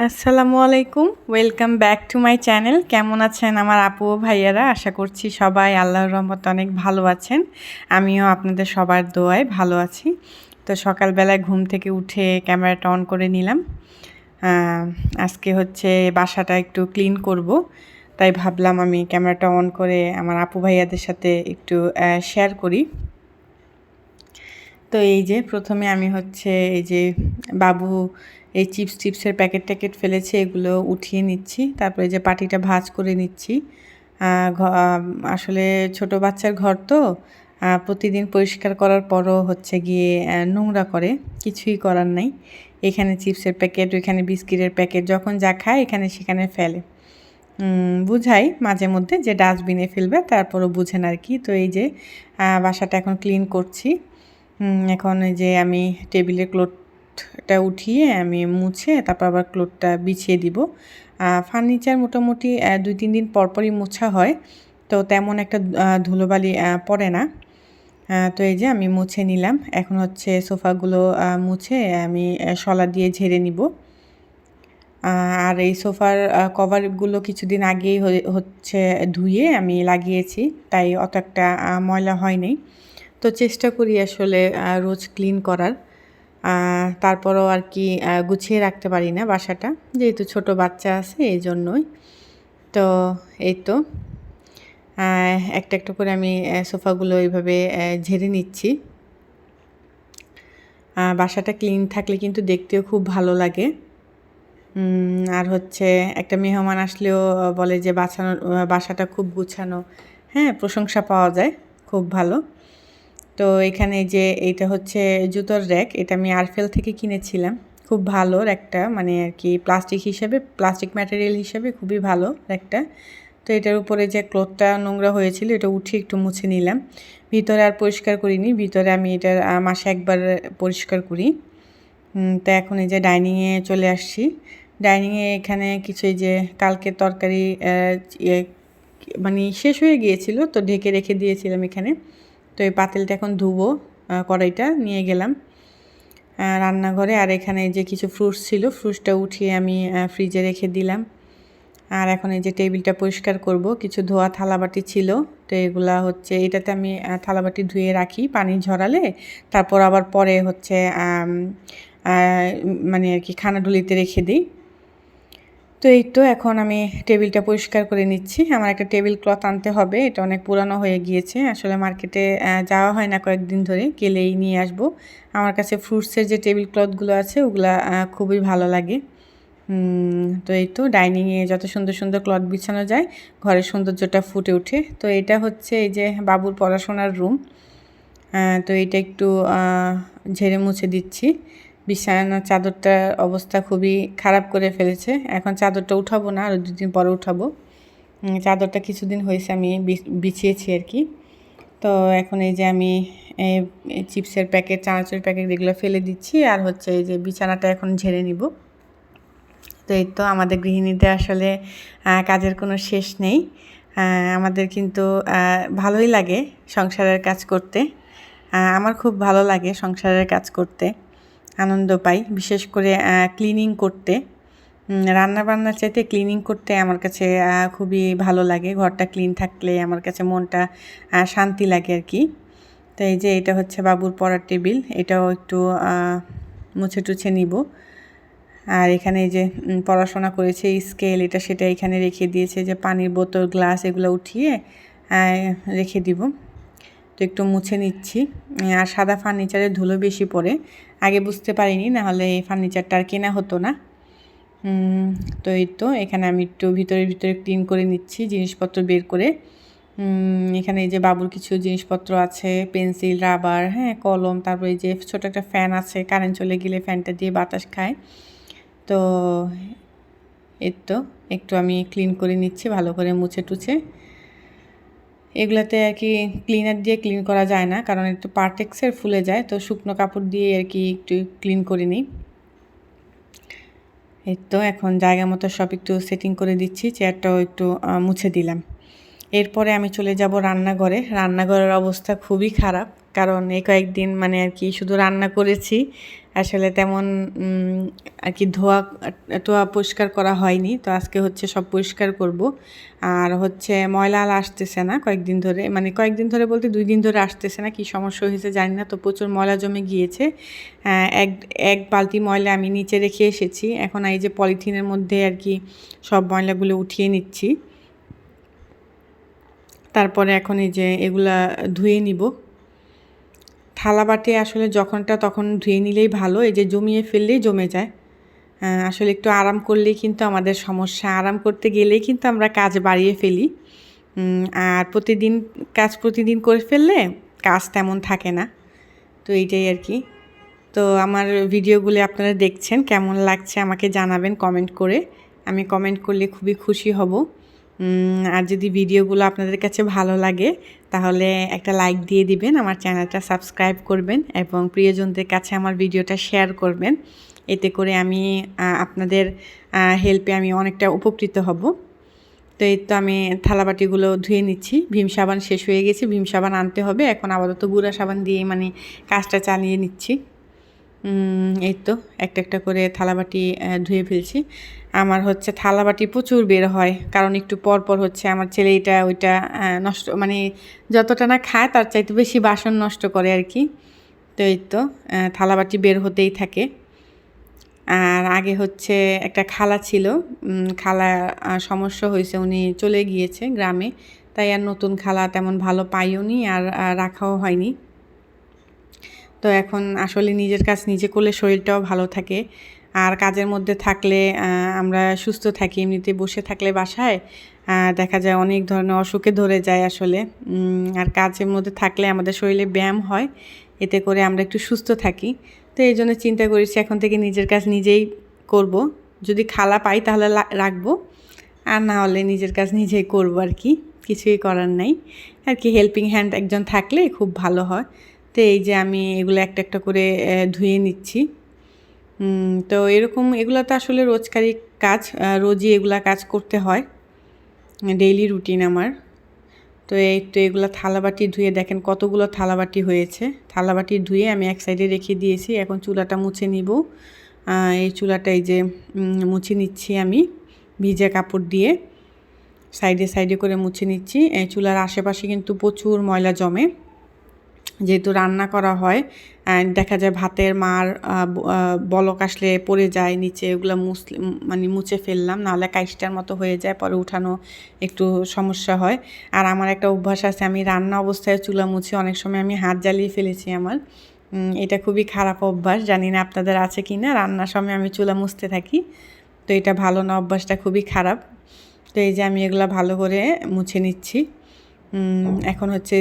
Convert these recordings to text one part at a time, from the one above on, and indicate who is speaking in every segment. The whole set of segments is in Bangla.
Speaker 1: আসসালামু আলাইকুম, welcome back to my channel. কেমন আছেন আমার আপু ও ভাইয়ারা? আশা করছি সবাই আল্লাহর রহমতে অনেক ভালো আছেন। আমিও আপনাদের সবার দোয়ায় ভালো আছি। তো সকালবেলায় ঘুম থেকে উঠে ক্যামেরাটা অন করে নিলাম। আজকে হচ্ছে বাসাটা একটু ক্লিন করব, তাই ভাবলাম আমি ক্যামেরাটা অন করে আমার আপু ভাইয়াদের সাথে একটু শেয়ার করি। তো এই যে প্রথমে আমি হচ্ছে এই যে বাবু এই চিপসের প্যাকেট ট্যাকেট ফেলেছে, এগুলো উঠিয়ে নিচ্ছি। তারপরে যে পাটিটা ভাঁজ করে নিচ্ছি। আসলে ছোট বাচ্চার ঘর তো প্রতিদিন পরিষ্কার করার পরও হচ্ছে গিয়ে নোংরা করে, কিছুই করার নাই। এখানে চিপসের প্যাকেট, ওইখানে বিস্কিটের প্যাকেট, যখন যা খায় এখানে সেখানে ফেলে। বুঝাই মাঝে মধ্যে যে ডাস্টবিনে ফেলবে, তারপরও বুঝেন আর কি। তো এই যে বাসাটা এখন ক্লিন করছি। এখন এই যে আমি টেবিলের ক্লোথটা উঠিয়ে আমি মুছে তারপর আবার ক্লোথটা বিছিয়ে দিব। ফার্নিচার মোটামুটি 2-3 দিন পরপরই মোছা হয়, তো তেমন একটা ধুলোবালি পড়ে না। তো এই যে আমি মুছে নিলাম। এখন হচ্ছে সোফাগুলো মুছে আমি শলা দিয়ে ঝেড়ে নিব। আর এই সোফার কভারগুলো কিছুদিন আগেই হচ্ছে ধুয়ে আমি লাগিয়েছি, তাই অত একটা ময়লা হয়নি। তো চেষ্টা করি আসলে রোজ ক্লিন করার। তারপরও আর কি গুছিয়ে রাখতে পারি না বাসাটা, যেহেতু ছোট বাচ্চা আছে এই জন্যই। তো এই তো একটা একটা করে আমি সোফাগুলো এইভাবে ঝেড়ে নিচ্ছি। বাসাটা ক্লিন থাকলে কিন্তু দেখতেও খুব ভালো লাগে। আর হচ্ছে একটা মেহমান আসলেও বলে যে বাসাটা খুব গুছানো। হ্যাঁ, প্রশংসা পাওয়া যায়, খুব ভালো। তো এখানে যে এইটা হচ্ছে জুতোর র্যাক, এটা আমি আরফেল থেকে কিনেছিলাম। খুব ভালো র্যাকটা, মানে আর কি প্লাস্টিক ম্যাটেরিয়াল হিসেবে খুবই ভালো র্যাকটা। তো এটার উপরে যে ক্লথটা নোংরা হয়েছিল এটা উঠিয়ে একটু মুছে নিলাম। ভিতরে আর পরিষ্কার করিনি, ভিতরে আমি এটা মাসে একবার পরিষ্কার করি। তো এখন এই যে ডাইনিংয়ে চলে আসছি। ডাইনিংয়ে এখানে কিছু এই যে কালকের তরকারি মানে শেষ হয়ে গিয়েছিল, তো ঢেকে রেখে দিয়েছিলাম এখানে। তো এই পাতিলটা এখন ধুবো, কড়াইটা নিয়ে গেলাম রান্নাঘরে। আর এখানে যে কিছু ফ্রুটস ছিল, ফ্রুটসটা উঠিয়ে আমি ফ্রিজে রেখে দিলাম। আর এখন এই যে টেবিলটা পরিষ্কার করব, কিছু ধোয়া থালাবাটি ছিল, তো এগুলা হচ্ছে এটাতে আমি থালাবাটি ধুয়ে রাখি পানি ঝরালে, তারপর আবার পরে হচ্ছে মানে আর কি খানাডুলিতে রেখে দিই। তো এই তো এখন আমি টেবিলটা পরিষ্কার করে নিচ্ছি। আমার একটা টেবিল ক্লথ আনতে হবে, এটা অনেক পুরানো হয়ে গিয়েছে। আসলে মার্কেটে যাওয়া হয় না কয়েকদিন ধরে, গেলেই নিয়ে আসব। আমার কাছে ফ্রুটসের যে টেবিল ক্লথগুলো আছে ওগুলা খুবই ভালো লাগে। তো এই তো ডাইনিংয়ে যত সুন্দর সুন্দর ক্লথ বিছানো যায়, ঘরের সৌন্দর্যটা ফুটে ওঠে। তো এটা হচ্ছে এই যে বাবুর পড়াশোনার রুম। তো এটা একটু ঝেড়ে মুছে দিচ্ছি। বিছানার চাদরটার অবস্থা খুবই খারাপ করে ফেলেছে। এখন চাদরটা উঠাবো না, আরও 2 দিন পরে উঠাবো। চাদরটা কিছুদিন হয়েছে আমি বিছিয়েছি আর কি। তো এখন এই যে আমি চিপসের প্যাকেট, চানাচুরের প্যাকেট এগুলো ফেলে দিচ্ছি। আর হচ্ছে এই যে বিছানাটা এখন ঝেড়ে নিব। তো এই তো আমাদের গৃহিণীদের আসলে কাজের কোনো শেষ নেই। আমাদের কিন্তু ভালোই লাগে সংসারের কাজ করতে। আমার খুব ভালো লাগে সংসারের কাজ করতে, আনন্দ পাই, বিশেষ করে ক্লিনিং করতে। রান্নাবান্নার চাইতে ক্লিনিং করতে আমার কাছে খুবই ভালো লাগে। ঘরটা ক্লিন থাকলে আমার কাছে মনটা শান্তি লাগে আর কি। তো এই যে এটা হচ্ছে বাবুর পড়ার টেবিল, এটাও একটু মুছে টুছে নিব। আর এখানে এই যে পড়াশোনা করেছে স্কেল, এটা সেটা এখানে রেখে দিয়েছে। যে পানির বোতল, গ্লাস এগুলো উঠিয়ে রেখে দিব। তো একটু মুছে নিচ্ছি। আর সাদা ফার্নিচারে ধুলো বেশি পড়ে, আগে বুঝতে পারিনি, নাহলে এই ফার্নিচারটা আর কেনা হতো না। তো এই তো এখানে আমি একটু ভিতরে ক্লিন করে নিচ্ছি, জিনিসপত্র বের করে। এখানে এই যে বাবুর কিছু জিনিসপত্র আছে, পেন্সিল, রাবার, হ্যাঁ, কলম, তারপরে এই যে ছোটো একটা ফ্যান আছে, কারেন্ট চলে গেলে ফ্যানটা দিয়ে বাতাস খায়। তো এই তো একটু আমি ক্লিন করে নিচ্ছি, ভালো করে মুছে টুছে। এগুলাতে আর কি ক্লিনার দিয়ে ক্লিন করা যায় না, কারণ একটু পার্টেক্সের ফুলে যায়। তো শুকনো কাপড় দিয়ে আর কি একটু ক্লিন করে নিই। এই তো এখন জায়গা মতো সব একটু সেটিং করে দিচ্ছি, চেয়ারটাও একটু মুছে দিলাম। এরপরে আমি চলে যাব রান্নাঘরে। রান্নাঘরের অবস্থা খুবই খারাপ, কারণ এই কয়েকদিন মানে আর কি শুধু রান্না করেছি, আসলে তেমন আর কি ধোয়া টোয়া পরিষ্কার করা হয়নি, তো আজকে হচ্ছে সব পরিষ্কার করব। আর হচ্ছে ময়লা আর আসতেছে না কয়েকদিন ধরে, মানে কয়েকদিন ধরে বলতে 2 দিন ধরে আসতেছে না, কি সমস্যা হয়েছে জানি না। তো প্রচুর ময়লা জমে গিয়েছে। এক এক বালতি ময়লা আমি নিচে রেখে এসেছি, এখন এই যে পলিথিনের মধ্যে আর কি সব ময়লাগুলো উঠিয়ে নিচ্ছি। তারপরে এখন এই যে এগুলা ধুয়ে নিব। থালা বাটি আসলে যখনটা তখন ধুয়ে নিলেই ভালো, এই যে জমিয়ে ফেললেই জমে যায়। আসলে একটু আরাম করলেই কিন্তু আমাদের সমস্যা, আরাম করতে গেলেই কিন্তু আমরা কাজ বাড়িয়ে ফেলি। আর প্রতিদিন করে ফেললে কাজ তেমন থাকে না। তো এইটাই আর কি। তো আমার ভিডিওগুলি আপনারা দেখছেন, কেমন লাগছে আমাকে জানাবেন কমেন্ট করে। আমি কমেন্ট করলে খুবই খুশি হব। আর যদি ভিডিওগুলো আপনাদের কাছে ভালো লাগে তাহলে একটা লাইক দিয়ে দিবেন, আমার চ্যানেলটা সাবস্ক্রাইব করবেন এবং প্রিয়জনদের কাছে আমার ভিডিওটা শেয়ার করবেন। এতে করে আমি আপনাদের হেল্পে আমি অনেকটা উপকৃত হব। তো এই তো আমি থালাবাটিগুলো ধুয়ে নিচ্ছি। ভীম সাবান শেষ হয়ে গেছে, ভীম সাবান আনতে হবে। এখন আপাতত গুঁড়া সাবান দিয়ে মানে কাজটা চালিয়ে নিচ্ছি। এই তো একটা একটা করে থালাবাটি ধুয়ে ফেলছি। আমার হচ্ছে থালাবাটি প্রচুর বের হয়, কারণ একটু পর পর হচ্ছে আমার ছেলে এটা ওইটা নষ্ট, মানে যতটা না খায় তার চাইতে বেশি বাসন নষ্ট করে আর কি। তো এই তো থালাবাটি বের হতেই থাকে। আর আগে হচ্ছে একটা খালা ছিল, খালা সমস্যা হয়েছে, উনি চলে গিয়েছে গ্রামে, তাই আর নতুন খালা তেমন ভালো পাইও নি, আর রাখাও হয়নি। তো এখন আসলে নিজের কাজ নিজে করলে শরীরটাও ভালো থাকে, আর কাজের মধ্যে থাকলে আমরা সুস্থ থাকি। এমনিতে বসে থাকলে বাসায় দেখা যায় অনেক ধরনের অসুখে ধরে যায় আসলে। আর কাজের মধ্যে থাকলে আমাদের শরীরে ব্যায়াম হয়, এতে করে আমরা একটু সুস্থ থাকি। তো এই জন্য চিন্তা করেছি এখন থেকে নিজের কাজ নিজেই করব। যদি খালা পাই তাহলে রাখবো, আর না হলে নিজের কাজ নিজেই করবো আর কি। কিছুই করার নাই আর কি, হেল্পিং হ্যান্ড একজন থাকলে খুব ভালো হয়। তো এই যে আমি এগুলো একটা একটা করে ধুয়ে নিচ্ছি। তো এগুলো তো আসলে রোজকারই কাজ, রোজই এগুলা কাজ করতে হয়, ডেইলি রুটিন আমার। তো এই তো এগুলো থালাবাটি ধুয়ে দেখেন কতগুলো থালাবাটি হয়েছে। থালাবাটি ধুয়ে আমি এক সাইডে রেখে দিয়েছি, এখন চুলাটা মুছে নিব। এই চুলাটা এই যে মুছে নিচ্ছি আমি ভিজা কাপড় দিয়ে, সাইডে সাইডে করে মুছে নিচ্ছি। এই চুলার আশেপাশে কিন্তু প্রচুর ময়লা জমে, যেহেতু রান্না করা হয়। দেখা যায় ভাতের মার বলক আসলে পড়ে যায় নিচে, ওগুলো মানে মুছে ফেললাম, নাহলে কাইস্টার মতো হয়ে যায়, পরে উঠানো একটু সমস্যা হয়। আর আমার একটা অভ্যাস আছে, আমি রান্না অবস্থায় চুলা মুছি, অনেক সময় আমি হাত জ্বালিয়ে ফেলেছি আমার। এটা খুবই খারাপ অভ্যাস, জানি না আপনাদের আছে কি না। রান্নার সময় আমি চুলা মুছতে থাকি, তো এটা ভালো না, অভ্যাসটা খুবই খারাপ। তো এই যে আমি এগুলো ভালো করে মুছে নিচ্ছি। এখন হচ্ছে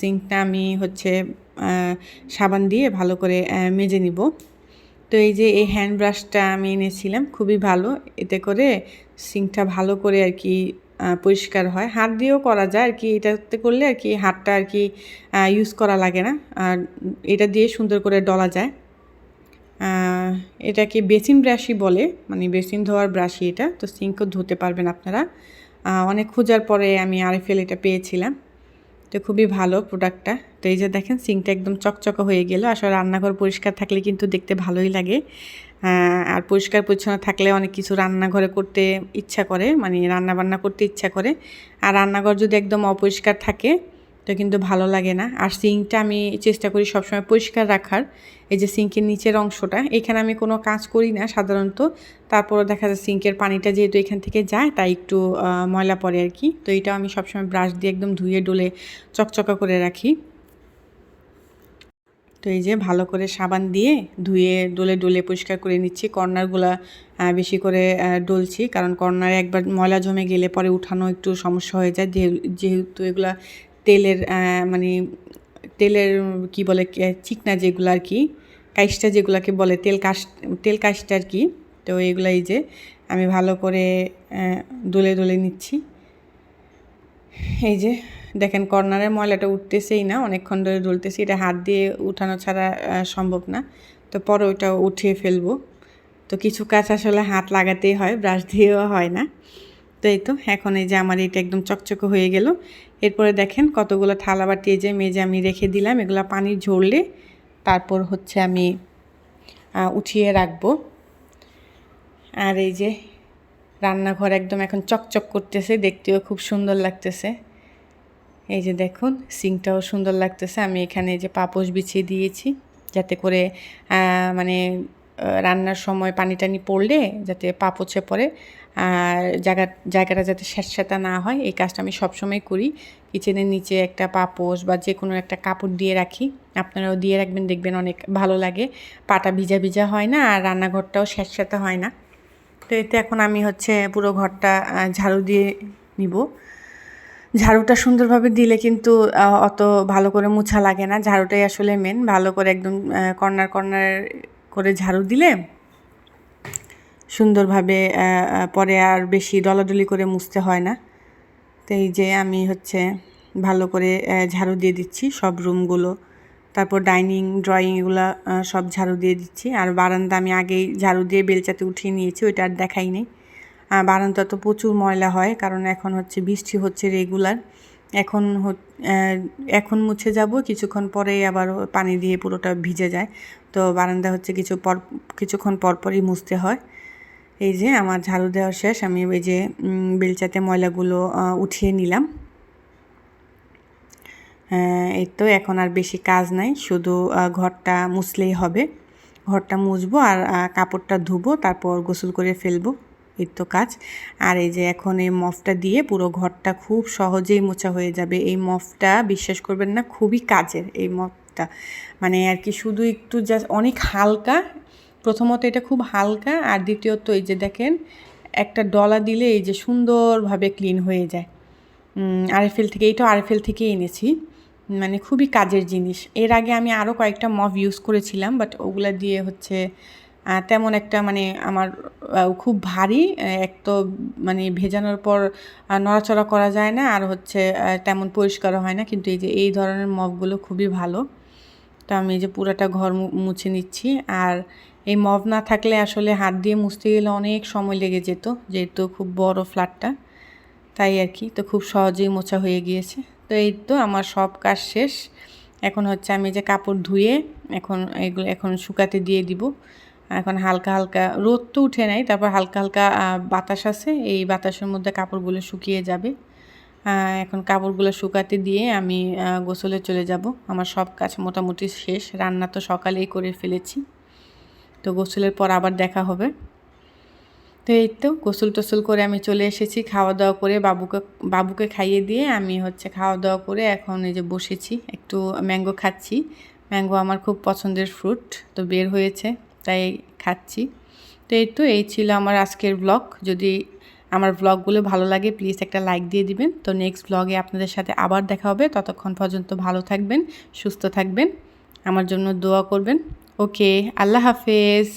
Speaker 1: সিঙ্কটা আমি হচ্ছে সাবান দিয়ে ভালো করে মেজে নিব। তো এই যে এই হ্যান্ড ব্রাশটা আমি এনেছিলাম, খুবই ভালো, এতে করে সিঙ্কটা ভালো করে আর কি পরিষ্কার হয়। হাত দিয়েও করা যায় আর কি, এটাতে করলে আর কি হাতটা আর কি ইউজ করা লাগে না, আর এটা দিয়ে সুন্দর করে ডলা যায়। এটাকে বেসিন ব্রাশই বলে, মানে বেসিন ধোয়ার ব্রাশই এটা। তো সিঙ্কও ধুতে পারবেন আপনারা। অনেক খোঁজার পরে আমি আরএফএল এটা পেয়েছিলাম, তো খুবই ভালো প্রোডাক্টটা। তো এই যে দেখেন সিঙ্কটা একদম চকচকে হয়ে গেল। আসলে রান্নাঘর পরিষ্কার থাকলে কিন্তু দেখতে ভালোই লাগে, আর পরিষ্কার পরিচ্ছন্ন থাকলে অনেক কিছু রান্নাঘরে করতে ইচ্ছা করে, মানে রান্নাবান্না করতে ইচ্ছা করে। আর রান্নাঘর যদি একদম অপরিষ্কার থাকে তো কিন্তু ভালো লাগে না। আর সিঙ্কটা আমি চেষ্টা করি সবসময় পরিষ্কার রাখার। এই যে সিঙ্কের নিচের অংশটা, এখানে আমি কোনো কাজ করি না সাধারণত, তারপরে দেখা যায় সিঙ্কের পানিটা যেহেতু এখান থেকে যায় তাই একটু ময়লা পড়ে আর কি। তো এটাও আমি সবসময় ব্রাশ দিয়ে একদম ধুয়ে ডলে চকচকা করে রাখি। তো এই যে ভালো করে সাবান দিয়ে ধুয়ে ডলে ডলে পরিষ্কার করে নিচ্ছি। কর্নারগুলো বেশি করে ডলছি, কারণ কর্নারে একবার ময়লা জমে গেলে পরে উঠানো একটু সমস্যা হয়ে যায়, যেহেতু এগুলা তেলের মানে তেলের কি বলে চিকনা যেগুলো আর কি, কাইসটা যেগুলোকে বলে তেল কাইসটা আর কি। তো এগুলো এই যে আমি ভালো করে ডলে ডলে নিচ্ছি। এই যে দেখেন কর্নারের ময়লাটা উঠতেছেই না, অনেকক্ষণ ধরে ডলতেছি, এটা হাত দিয়ে উঠানো ছাড়া সম্ভব না। তো পরে ওইটা উঠিয়ে ফেলবো। তো কিছু কাজ আসলে হাত লাগাতেই হয়, ব্রাশ দিয়েও হয় না। তো এই তো এখন এই যে আমার এটা একদম চকচকে হয়ে গেল। এরপরে দেখেন কতগুলো থালা বাটি এই যে মেজে আমি রেখে দিলাম, এগুলো পানি ঝরলে তারপর হচ্ছে আমি উঠিয়ে রাখবো। আর এই যে রান্নাঘর একদম এখন চকচক করতেছে, দেখতেও খুব সুন্দর লাগতেছে। এই যে দেখুন সিঙ্কটাও সুন্দর লাগতেছে। আমি এখানে যে পাপোশ বিছিয়ে দিয়েছি যাতে করে মানে রান্নার সময় পানি টানি পড়লে যাতে পাপোছে পড়ে আর জায়গাটা যাতে স্যাঁতস্যাঁতে না হয়, এই কাজটা আমি সবসময় করি। কিচেনের নিচে একটা পাপোশ বা যে কোনো একটা কাপড় দিয়ে রাখি, আপনারাও দিয়ে রাখবেন, দেখবেন অনেক ভালো লাগে। পাটা ভিজা ভিজা হয় না আর রান্নাঘরটাও স্যাঁতস্যাঁতে হয় না। তো এতে এখন আমি হচ্ছে পুরো ঘরটা ঝাড়ু দিয়ে নিব। ঝাড়ুটা সুন্দরভাবে দিলে কিন্তু অত ভালো করে মোছা লাগে না, ঝাড়ুটাই আসলে মেন। ভালো করে একদম কর্নার কর্নার করে ঝাড়ু দিলে সুন্দরভাবে পরে আর বেশি ডলাডলি করে মুছতে হয় না। তো এই যে আমি হচ্ছে ভালো করে ঝাড়ু দিয়ে দিচ্ছি সব রুমগুলো, তারপর ডাইনিং ড্রয়িং এগুলো সব ঝাড়ু দিয়ে দিচ্ছি। আর বারান্দা আমি আগেই ঝাড়ু দিয়ে বেলচাতে উঠিয়ে নিয়েছি, ওইটা আর দেখাই নেই। বারান্দা তো প্রচুর ময়লা হয়, কারণ এখন হচ্ছে বৃষ্টি হচ্ছে রেগুলার। এখন মুছে যাব, কিছুক্ষণ পরেই আবার পানি দিয়ে পুরোটা ভিজে যায়। তো বারান্দা হচ্ছে কিছুক্ষণ পরপরই মুছতে হয়। এই যে আমার ঝাড়ু দেওয়া শেষ, আমি ওই যে বেলচাতে ময়লাগুলো উঠিয়ে নিলাম। এই তো এখন আর বেশি কাজ নাই, শুধু ঘরটা মুছলেই হবে। ঘরটা মুছবো আর কাপড়টা ধুবো, তারপর গোসল করে ফেলবো, এই তো কাজ। আর এই যে এখন এই মফটা দিয়ে পুরো ঘরটা খুব সহজেই মোছা হয়ে যাবে। এই মফটা বিশ্বাস করবেন না, খুবই কাজের এই মফটা, মানে আর কি শুধু একটু জাস্ট অনেক হালকা। প্রথমত এটা খুব হালকা, আর দ্বিতীয়ত এই যে দেখেন একটা ডলা দিলে এই যে সুন্দরভাবে ক্লিন হয়ে যায়। আরএফএল থেকে, এইটাও আরএফএল থেকে এনেছি, মানে খুবই কাজের জিনিস। এর আগে আমি আরও কয়েকটা মফ ইউজ করেছিলাম, বাট ওগুলা দিয়ে হচ্ছে তেমন একটা মানে আমার খুব ভারী, এক তো মানে ভেজানোর পর নড়াচড়া করা যায় না, আর হচ্ছে তেমন পরিষ্কারও হয় না। কিন্তু এই ধরনের মফগুলো খুবই ভালো। তো আমি এই যে পুরাটা ঘর মুছে নিচ্ছি। আর এই মফ না থাকলে আসলে হাত দিয়ে মুছতে গেলে অনেক সময় লেগে যেত, যেহেতু খুব বড় ফ্ল্যাটটা, তাই আর কি। তো খুব সহজেই মোছা হয়ে গিয়েছে। তো এই তো আমার সব কাজ শেষ। এখন হচ্ছে আমি যে কাপড় ধুয়ে এগুলো এখন শুকাতে দিয়ে দিব। এখন হালকা হালকা রোদ তো উঠে নাই, তারপর হালকা হালকা বাতাস আছে, এই বাতাসের মধ্যে কাপড়গুলো শুকিয়ে যাবে। এখন কাপড়গুলো শুকাতে দিয়ে আমি গোসলে চলে যাব। আমার সব কাজ মোটামুটি শেষ, রান্না তো সকালেই করে ফেলেছি। তো গোসলের পর আবার দেখা হবে। তো এই তো গোসল টোসল করে আমি চলে এসেছি, খাওয়া দাওয়া করে বাবুকে খাইয়ে দিয়ে আমি হচ্ছে খাওয়া দাওয়া করে এখন এই যে বসেছি, একটু ম্যাঙ্গো খাচ্ছি। ম্যাঙ্গো আমার খুব পছন্দের ফ্রুট, তো বের হয়েছে তাই খাচ্ছি। তো এই ছিল আমার আজকের ব্লগ। যদি আমার ব্লগগুলো ভালো লাগে প্লিজ একটা লাইক দিয়ে দিবেন। তো নেক্সট ব্লগে আপনাদের সাথে আবার দেখা হবে। ততক্ষণ পর্যন্ত ভালো থাকবেন, সুস্থ থাকবেন, আমার জন্য দোয়া করবেন। ওকে, আল্লাহ হাফেজ।